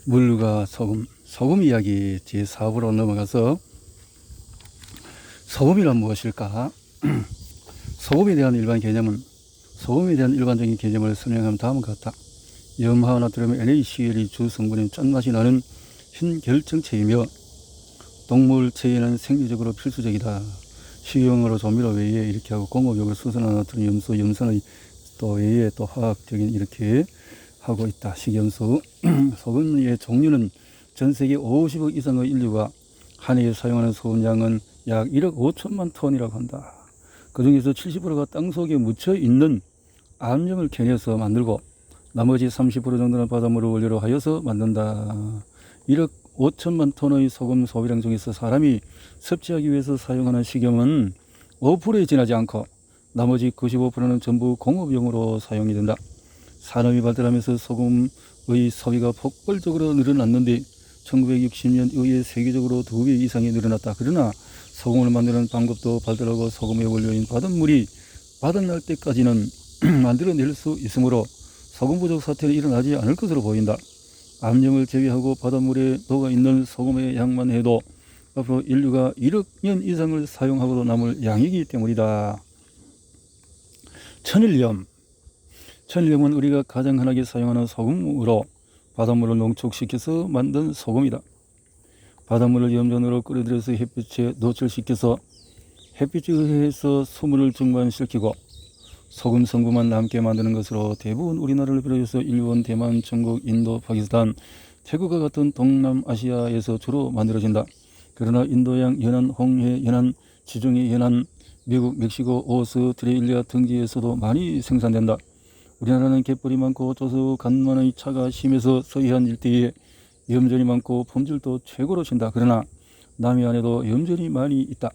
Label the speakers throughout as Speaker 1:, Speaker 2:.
Speaker 1: 물과 소금 이야기 제4부로 넘어가서 소금이란 무엇일까? 소금에 대한 일반적인 개념을 설명하면 다음과 같다. 염화와 나트륨 NaCl이 주 성분인 짠맛이 나는 흰 결정체이며 동물 체에는 생리적으로 필수적이다. 식용으로 조미료 외에 이렇게 하고 공업용으로 수소나 나트륨, 염소, 염산의 또 외에 또 화학적인 이렇게 하고 있다. 식염수. 소금의 종류는 전 세계 50억 이상의 인류가 한 해에 사용하는 소금량은 약 1억 5천만 톤이라고 한다. 그 중에서 70%가 땅속에 묻혀 있는 암염을 캐내서 만들고 나머지 30% 정도는 바닷물을 원료로 하여서 만든다. 1억 5천만 톤의 소금 소비량 중에서 사람이 섭취하기 위해서 사용하는 식염은 5%에 지나지 않고 나머지 95%는 전부 공업용으로 사용이 된다. 산업이 발달하면서 소금의 소비가 폭발적으로 늘어났는데 1960년 이후에 세계적으로 2배 이상이 늘어났다. 그러나 소금을 만드는 방법도 발달하고 소금의 원료인 바닷물이 바닥날 때까지는 만들어낼 수 있으므로 소금 부족 사태는 일어나지 않을 것으로 보인다. 암염을 제외하고 바닷물에 녹아있는 소금의 양만 해도 앞으로 인류가 1억 년 이상을 사용하고도 남을 양이기 때문이다. 천일염은 우리가 가장 흔하게 사용하는 소금으로 바닷물을 농축시켜서 만든 소금이다. 바닷물을 염전으로 끓여들여서 햇빛에 노출시켜서 햇빛에 의해서 수분을 증발시키고 소금 성분만 남게 만드는 것으로 대부분 우리나라를 비롯해서 일본, 대만, 중국, 인도, 파키스탄, 태국과 같은 동남아시아에서 주로 만들어진다. 그러나 인도양 연안, 홍해 연안, 지중해 연안, 미국, 멕시코, 오스트레일리아 등지에서도 많이 생산된다. 우리나라는 갯벌이 많고 조수 간만의 차가 심해서 서해안 일대에 염전이 많고 품질도 최고로 친다. 그러나 남해안에도 염전이 많이 있다.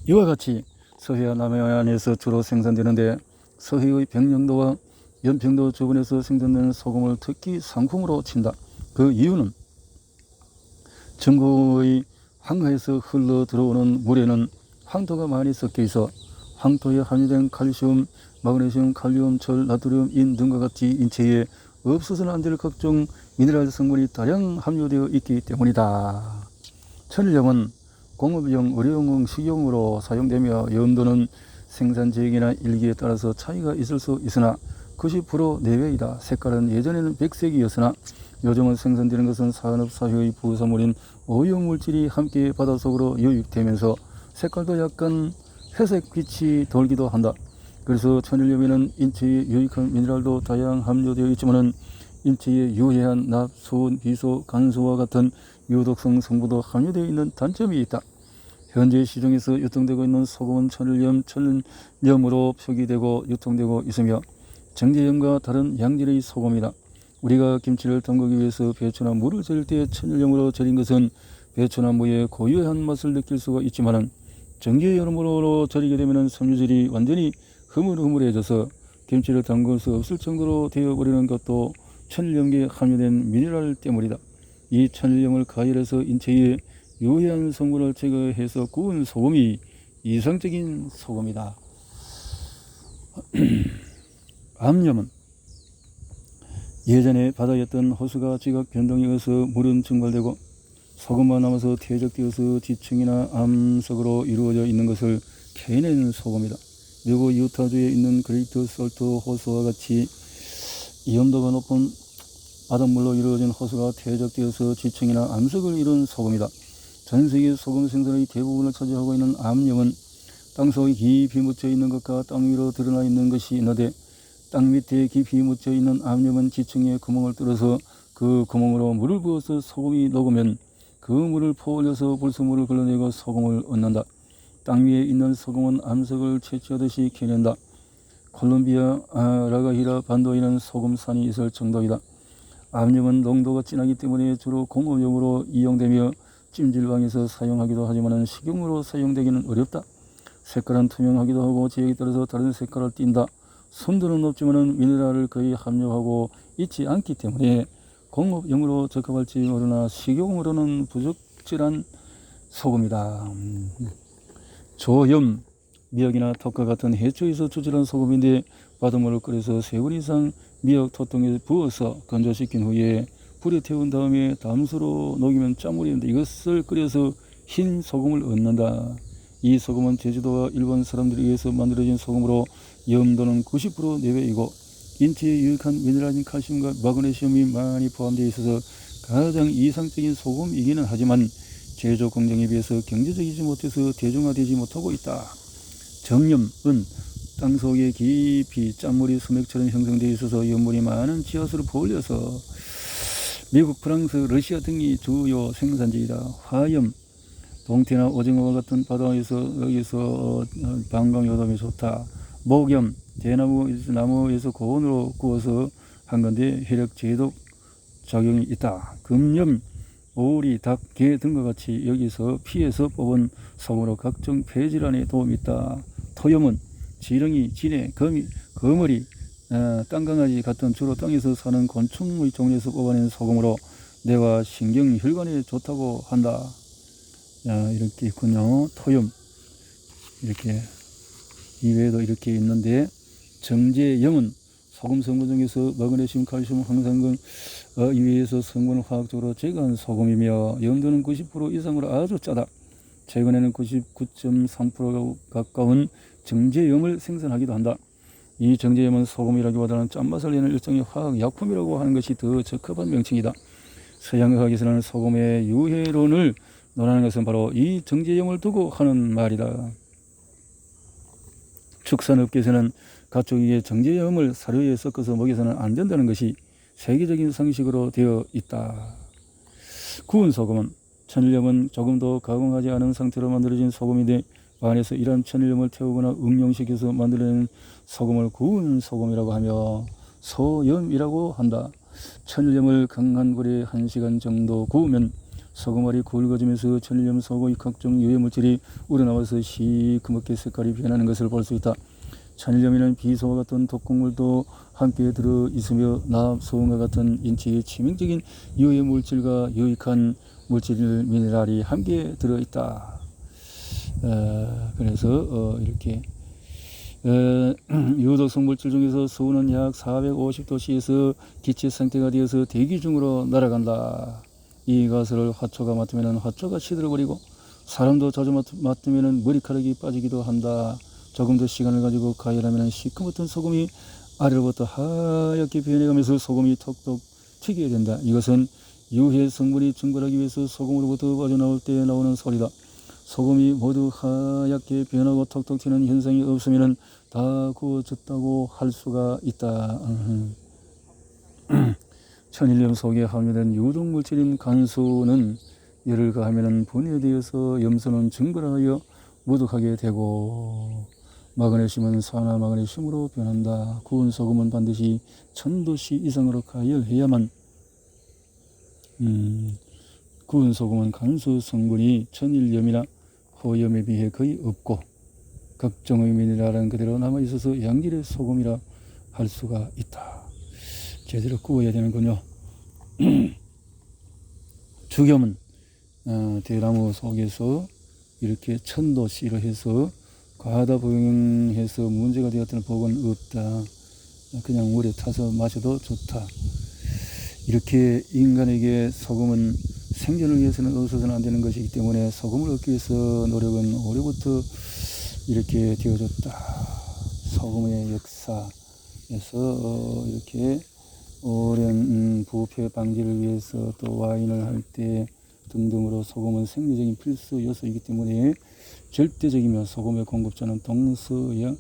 Speaker 1: 이와 같이 서해안, 남해안에서 주로 생산되는데 서해의 백령도와 연평도 주변에서 생산되는 소금을 특히 상품으로 친다. 그 이유는 전국의 황하에서 흘러 들어오는 물에는 황토가 많이 섞여 있어 황토에 함유된 칼슘, 마그네슘, 칼륨, 철, 나트륨, 인 등과 같이 인체에 없어서는 안 될 각종 미네랄 성분이 다량 함유되어 있기 때문이다. 천일염은 공업용, 의료용, 식용으로 사용되며 염도는 생산 지역이나 일기에 따라서 차이가 있을 수 있으나 90% 내외이다. 색깔은 예전에는 백색이었으나 요즘은 생산되는 것은 산업 사회의 부산물인 오염물질이 함께 바닷속으로 유입되면서 색깔도 약간 회색 빛이 돌기도 한다. 그래서 천일염에는 인체에 유익한 미네랄도 다양 함유되어 있지만 인체에 유해한 납, 수은, 비소, 간소와 같은 유독성 성분도 함유되어 있는 단점이 있다. 현재 시중에서 유통되고 있는 소금은 천일염으로 표기되고 유통되고 있으며 정제염과 다른 양질의 소금이다. 우리가 김치를 담그기 위해서 배추나 무를 절일 때 천일염으로 절인 것은 배추나 무의 고유한 맛을 느낄 수가 있지만 정제염으로 절이게 되면 섬유질이 완전히 흐물흐물해져서 김치를 담글 수 없을 정도로 되어버리는 것도 천일염에 함유된 미네랄 때문이다. 이 천일염을 가열해서 인체에 유해한 성분을 제거해서 구운 소금이 이상적인 소금이다. 암염은 예전에 바다였던 호수가 지각 변동에 의해서 물은 증발되고 소금만 남아서 퇴적되어서 지층이나 암석으로 이루어져 있는 것을 캐낸 소금이다. 미국 유타주에 있는 그레이트 솔트 호수와 같이 염도가 높은 바닷물로 이루어진 호수가 퇴적되어서 지층이나 암석을 이룬 소금이다. 전 세계 소금 생산의 대부분을 차지하고 있는 암염은 땅속에 깊이 묻혀 있는 것과 땅 위로 드러나 있는 것이 있는데 땅 밑에 깊이 묻혀 있는 암염은 지층에 구멍을 뚫어서 그 구멍으로 물을 부어서 소금이 녹으면 그 물을 퍼올려서 불순물을 걸러내고 소금을 얻는다. 땅 위에 있는 소금은 암석을 채취하듯이 캐낸다. 콜롬비아 라가히라 반도에는 소금산이 있을 정도이다. 암염은 농도가 진하기 때문에 주로 공업용으로 이용되며 찜질방에서 사용하기도 하지만 식용으로 사용되기는 어렵다. 색깔은 투명하기도 하고 지역에 따라서 다른 색깔을 띈다. 순도는 높지만 미네랄을 거의 함유하고 있지 않기 때문에 공업용으로 적합할지 모르나 식용으로는 부적절한 소금이다. 조염, 미역이나 턱과 같은 해초에서 추출한 소금인데 바닷물을 끓여서 3분 이상 미역 토통에 부어서 건조시킨 후에 불에 태운 다음에 담수로 녹이면 짠물인데 이것을 끓여서 흰 소금을 얻는다. 이 소금은 제주도와 일본 사람들에 의해서 만들어진 소금으로 염도는 90% 내외이고 인체에 유익한 미네랄인 칼슘과 마그네슘이 많이 포함되어 있어서 가장 이상적인 소금이기는 하지만 제조 공정에 비해서 경제적이지 못해서 대중화되지 못하고 있다. 정염은 땅속에 깊이 짠물이 수맥처럼 형성되어 있어서 염물이 많은 지하수를 보울려서 미국, 프랑스, 러시아 등이 주요 생산지이다. 화염, 동태나 오징어와 같은 바다에서 여기서 방광요담이 좋다. 목염, 나무에서 고온으로 구워서 한 건데 혈액 제독 작용이 있다. 금염, 오리, 닭, 개 등과 같이 여기서 피에서 뽑은 소금으로 각종 폐질환에 도움이 있다. 토염은 지렁이, 지네, 거머리, 땅강아지 같은 주로 땅에서 사는 곤충의 종류에서 뽑아낸 소금으로 뇌와 신경, 혈관에 좋다고 한다. 이렇게 있군요. 토염 이렇게 이외에도 이렇게 있는데 정제염은 소금 성분 중에서 마그네슘, 칼슘, 황산근 이외에서 성분을 화학적으로 제거한 소금이며 염도는 90% 이상으로 아주 짜다. 최근에는 99.3%가 가까운 정제염을 생산하기도 한다. 이 정제염은 소금이라기보다는 짠맛을 내는 일종의 화학약품이라고 하는 것이 더 적합한 명칭이다. 서양의학에서는 소금의 유해론을 논하는 것은 바로 이 정제염을 두고 하는 말이다. 축산업계에서는 가축에게 정제염을 사료에 섞어서 먹여서는 안 된다는 것이 세계적인 상식으로 되어 있다. 구운 소금은 천일염은 조금도 가공하지 않은 상태로 만들어진 소금인데 안에서 이러한 천일염을 태우거나 응용시켜서 만들어낸 소금을 구운 소금이라고 하며 소염이라고 한다. 천일염을 강한 불에 1시간 정도 구우면 소금알이 굵어지면서 천일염 속의 각종 유해물질이 우러나와서 시커멓게 색깔이 변하는 것을 볼 수 있다. 천일염에는 비소와 같은 독극물도 함께 들어있으며 납소음과 같은 인체에 치명적인 유해물질과 유익한 물질 미네랄이 함께 들어있다. 그래서 이렇게 유독성 물질 중에서 수은은 약 450도씨에서 기체 상태가 되어서 대기 중으로 날아간다. 이 가스를 화초가 맡으면 화초가 시들어버리고 사람도 자주 맡으면 머리카락이 빠지기도 한다. 조금 더 시간을 가지고 가열하면 시커멓던 소금이 아래로부터 하얗게 변해가면서 소금이 톡톡 튀게 된다. 이것은 유해 성분이 증발하기 위해서 소금으로부터 빠져나올 때 나오는 소리다. 소금이 모두 하얗게 변하고 톡톡 튀는 현상이 없으면 다 구워졌다고 할 수가 있다. 천일염 속에 함유된 유독물질인 간수는 열을 가하면 분해되어서 염소는 증발하여 무독하게 되고 마그네슘은 산화 마그네슘으로 변한다. 구운 소금은 반드시 1000도씨 이상으로 가열해야만 구운 소금은 간수 성분이 천일염이나 호염에 비해 거의 없고 각종의 미네랄은 그대로 남아있어서 양질의 소금이라 할 수가 있다. 제대로 구워야 되는군요. 죽염은 대나무 속에서 이렇게 1000도씨로 해서 과하다 복용해서 문제가 되었다는 복은 없다. 그냥 물에 타서 마셔도 좋다. 이렇게 인간에게 소금은 생존을 위해서는 없어서는 안 되는 것이기 때문에 소금을 얻기 위해서 노력은 오래부터 이렇게 되어졌다. 소금의 역사에서 이렇게 오랜 부패 방지를 위해서 또 와인을 할 때 등등으로 소금은 생리적인 필수 요소이기 때문에 절대적이며 소금의 공급자는 동서양을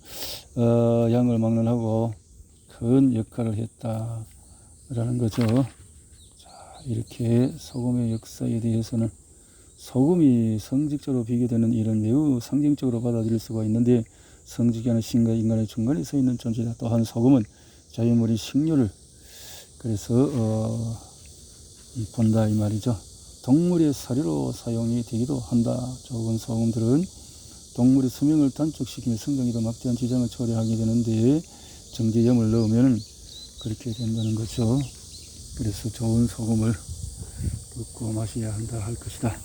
Speaker 1: 막론하고 큰 역할을 했다라는 거죠. 자, 이렇게 소금의 역사에 대해서는 소금이 성직자로 비교되는 일은 매우 상징적으로 받아들일 수가 있는데 성직이 아닌 신과 인간의 중간에 서 있는 존재다. 또한 소금은 자연물이 식료를 그래서 본다 이 말이죠. 동물의 사료로 사용이 되기도 한다. 적은 소금들은 동물의 수명을 단축시키며 성장에도 막대한 지장을 초래하게 되는데 정제염을 넣으면 그렇게 된다는 거죠. 그래서 좋은 소금을 먹고 마셔야 한다 할 것이다.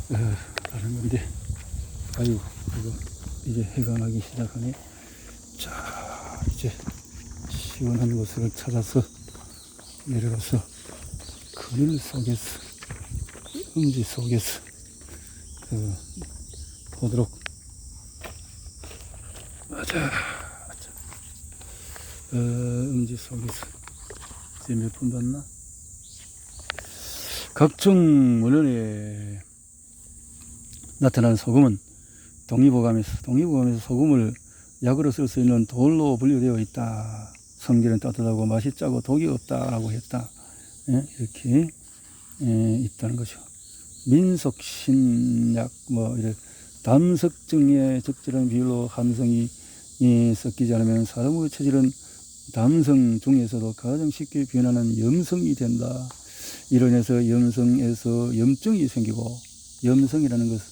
Speaker 1: 다른 건데 아유 이거 이제 해가 나기 시작하네. 자 이제 시원한 곳을 찾아서 내려가서 그늘 속에서, 음지 속에서 보도록. 맞아. 음지 속에서 이제 몇 분 봤나? 각종 문헌에 나타난 소금은 동의보감에서 소금을 약으로 쓸 수 있는 돌로 분류되어 있다. 성질은 따뜻하고 맛이 짜고 독이 없다라고 했다. 이렇게 있다는 거죠. 민속, 신약, 이렇게 담석증에 적절한 비율로 함성이 섞이지 않으면 사람의 체질은 담성 중에서도 가장 쉽게 변하는 염성이 된다. 이로 인해서 염성에서 염증이 생기고, 염성이라는 것은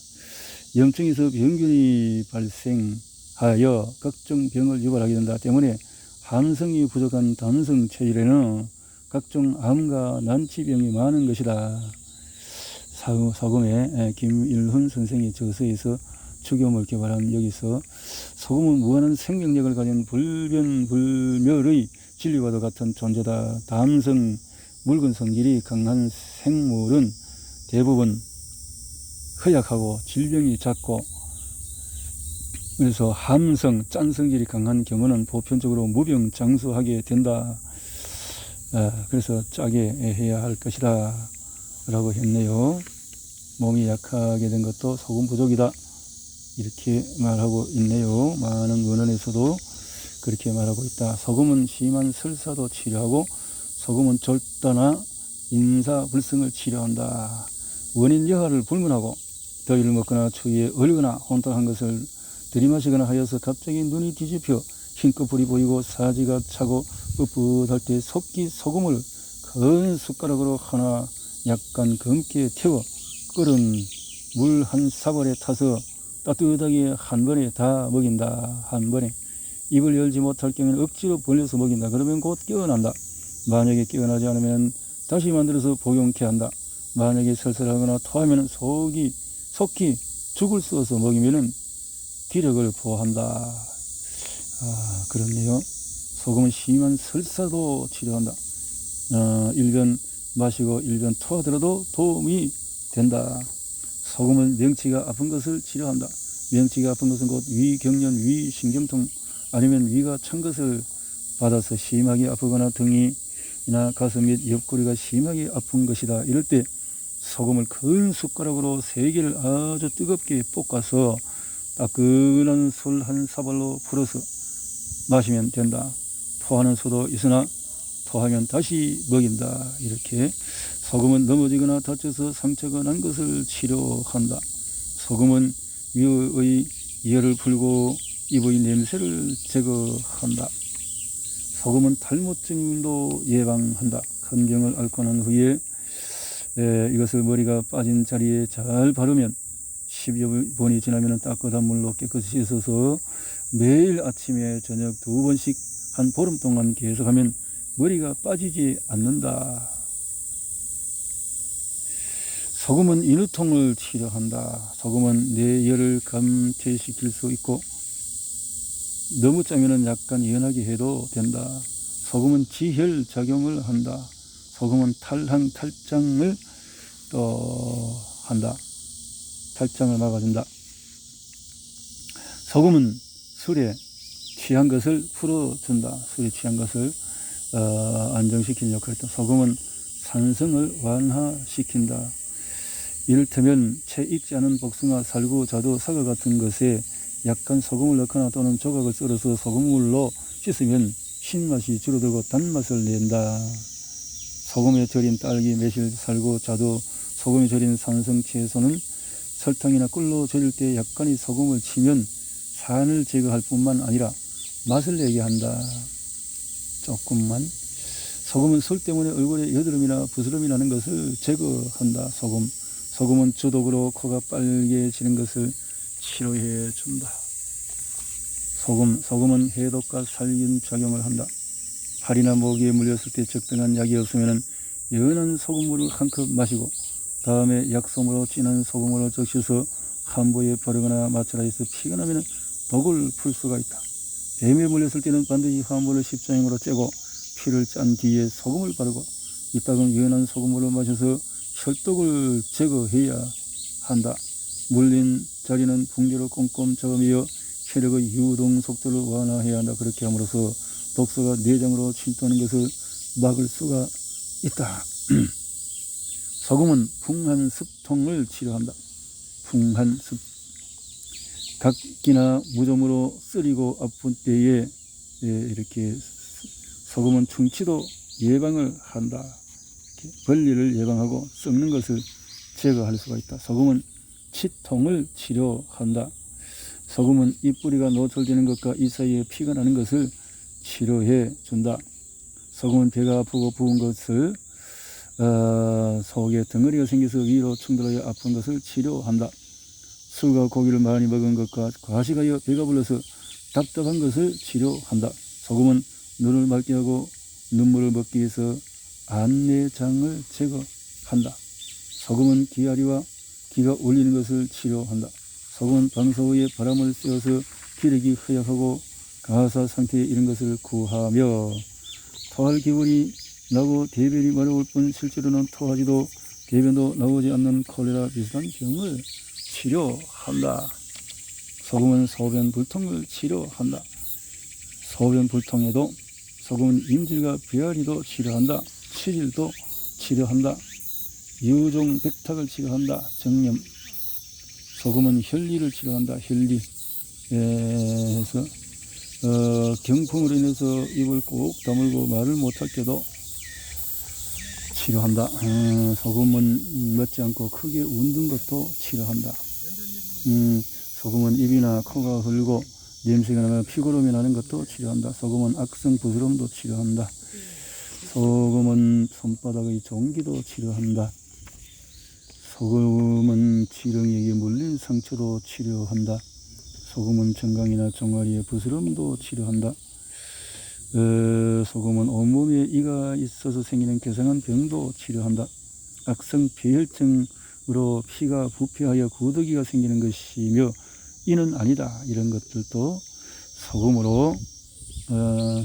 Speaker 1: 염증에서 병균이 발생하여 각종 병을 유발하게 된다. 때문에 함성이 부족한 담성 체질에는 각종 암과 난치병이 많은 것이다. 사금의 김일훈 선생의 저서에서 축염을 개발한 여기서 소금은 무한한 생명력을 가진 불변불멸의 진리와도 같은 존재다. 담성 묽은 성질이 강한 생물은 대부분 허약하고 질병이 잦고, 그래서 함성 짠 성질이 강한 경우는 보편적으로 무병장수하게 된다. 그래서 짜게 해야 할 것이다 라고 했네요. 몸이 약하게 된 것도 소금 부족이다 이렇게 말하고 있네요. 많은 원언에서도 그렇게 말하고 있다. 소금은 심한 설사도 치료하고, 소금은 졸다나 인사불성을 치료한다. 원인 여하를 불문하고 더위를 먹거나 추위에 얼거나 혼탁한 것을 들이마시거나 하여서 갑자기 눈이 뒤집혀 흰꺼풀이 보이고 사지가 차고 뻣뻣할 때 속기 소금을 큰 숟가락으로 하나 약간 검게 태워 끓은 물 한 사발에 타서 따뜻하게 한 번에 다 먹인다. 한 번에. 입을 열지 못할 경우에는 억지로 벌려서 먹인다. 그러면 곧 깨어난다. 만약에 깨어나지 않으면 다시 만들어서 복용케 한다. 만약에 설설하거나 토하면 속이 죽을 쏘서 먹이면은 기력을 보호한다. 그렇네요. 소금은 심한 설사도 치료한다. 일변 마시고 일변 토하더라도 도움이 된다. 소금은 명치가 아픈 것을 치료한다. 명치가 아픈 것은 곧 위경련, 위신경통, 아니면 위가 찬 것을 받아서 심하게 아프거나 등이나 가슴 및 옆구리가 심하게 아픈 것이다. 이럴 때 소금을 큰 숟가락으로 3개를 아주 뜨겁게 볶아서 따끈한 술 한 사발로 풀어서 마시면 된다. 토하는 수도 있으나 토하면 다시 먹인다. 이렇게 소금은 넘어지거나 다쳐서 상처가 난 것을 치료한다. 소금은 위의 열을 풀고 입의 냄새를 제거한다. 소금은 탈모증도 예방한다. 큰 병을 앓고 난 후에 이것을 머리가 빠진 자리에 잘 바르면 10여 번이 지나면 따뜻한 물로 깨끗이 씻어서 매일 아침에 저녁 2번씩 한 보름 동안 계속하면 머리가 빠지지 않는다. 소금은 인후통을 치료한다. 소금은 뇌열을 감퇴시킬 수 있고, 너무 짜면 약간 연하게 해도 된다. 소금은 지혈 작용을 한다. 소금은 탈장을 또 한다. 탈장을 막아준다. 소금은 술에 취한 것을 풀어준다. 술에 취한 것을 안정시키는 역할을 했다. 소금은 산성을 완화시킨다. 이를테면 채 익지 않은 복숭아, 살구, 자두, 사과 같은 것에 약간 소금을 넣거나 또는 조각을 썰어서 소금물로 씻으면 신맛이 줄어들고 단맛을 낸다. 소금에 절인 딸기, 매실, 살구, 자두, 소금에 절인 산성 채소는 설탕이나 꿀로 절일 때 약간의 소금을 치면 산을 제거할 뿐만 아니라 맛을 내게 한다. 조금만. 소금은 술 때문에 얼굴에 여드름이나 부스럼이 나는 것을 제거한다. 소금은 주독으로 코가 빨개지는 것을 치료해 준다. 소금은 해독과 살균 작용을 한다. 팔이나 목에 물렸을 때 적당한 약이 없으면 연한 소금물을 한 컵 마시고 다음에 약솜으로 진한 소금물을 적셔서 함부에 바르거나 마찰하여서 피가 나면 독을 풀 수가 있다. 뱀에 물렸을 때는 반드시 함부를 십자형으로 째고 피를 짠 뒤에 소금을 바르고 이따금 연한 소금으로 마셔서 혈독을 제거해야 한다. 물린 자리는 붕대로 꼼꼼 잡으며 혈액의 유동 속도를 완화해야 한다. 그렇게 함으로써 독소가 내장으로 침투하는 것을 막을 수가 있다. 소금은 풍한습통을 치료한다. 풍한습. 각기나 무좀으로 쓰리고 아픈 때에 이렇게 소금은 충치도 예방을 한다. 벌리를 예방하고 썩는 것을 제거할 수가 있다. 소금은 치통을 치료한다. 소금은 입뿌리가 노출되는 것과 이 사이에 피가 나는 것을 치료해 준다. 소금은 배가 아프고 부은 것을 속에 덩어리가 생겨서 위로 충돌하여 아픈 것을 치료한다. 술과 고기를 많이 먹은 것과 과식하여 배가 불러서 답답한 것을 치료한다. 소금은 눈을 맑게 하고 눈물을 먹기 위해서 안내장을 제거한다. 소금은 기아리와 기가 울리는 것을 치료한다. 소금은 방사 후에 바람을 쐬어서 기력이 허약하고 가사 상태에 이른 것을 구하며 토할 기운이 나고 대변이 마려울 뿐 실제로는 토하지도 대변도 나오지 않는 콜레라 비슷한 병을 치료한다. 소금은 소변 불통을 치료한다. 소변 불통에도 소금은 임질과 배앓이도 치료한다. 치질도 치료한다. 유종 백탁을 치료한다. 정염. 소금은 혈리를 치료한다. 혈리. 해서 경풍으로 인해서 입을 꼭 다물고 말을 못할 때도 치료한다. 소금은 멎지 않고 크게 웃는 것도 치료한다. 소금은 입이나 코가 흘고 냄새가 나면 피고름이 나는 것도 치료한다. 소금은 악성 부스럼도 치료한다. 소금은 손바닥의 종기도 치료한다. 소금은 지렁이에게 물린 상처도 치료한다. 소금은 정강이나 종아리의 부스럼도 치료한다. 소금은 온몸에 이가 있어서 생기는 괴상한 병도 치료한다. 악성 폐혈증으로 피가 부패하여 구더기가 생기는 것이며 이는 아니다. 이런 것들도 소금으로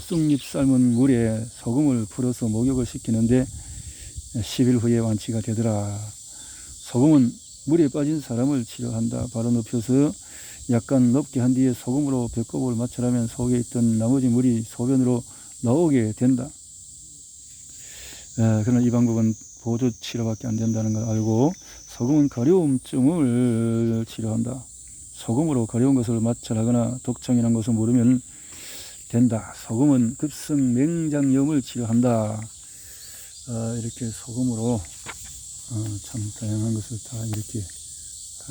Speaker 1: 쑥잎 삶은 물에 소금을 풀어서 목욕을 시키는데 10일 후에 완치가 되더라. 소금은 물에 빠진 사람을 치료한다. 바로 눕혀서 약간 높게 한 뒤에 소금으로 배꼽을 맞춰라면 속에 있던 나머지 물이 소변으로 나오게 된다. 그러나 이 방법은 보조 치료밖에 안 된다는 걸 알고 소금은 가려움증을 치료한다. 소금으로 가려운 것을 마찰하거나 독창이 난 것을 모르면 된다. 소금은 급성 맹장염을 치료한다. 이렇게 소금으로 참 다양한 것을 다 이렇게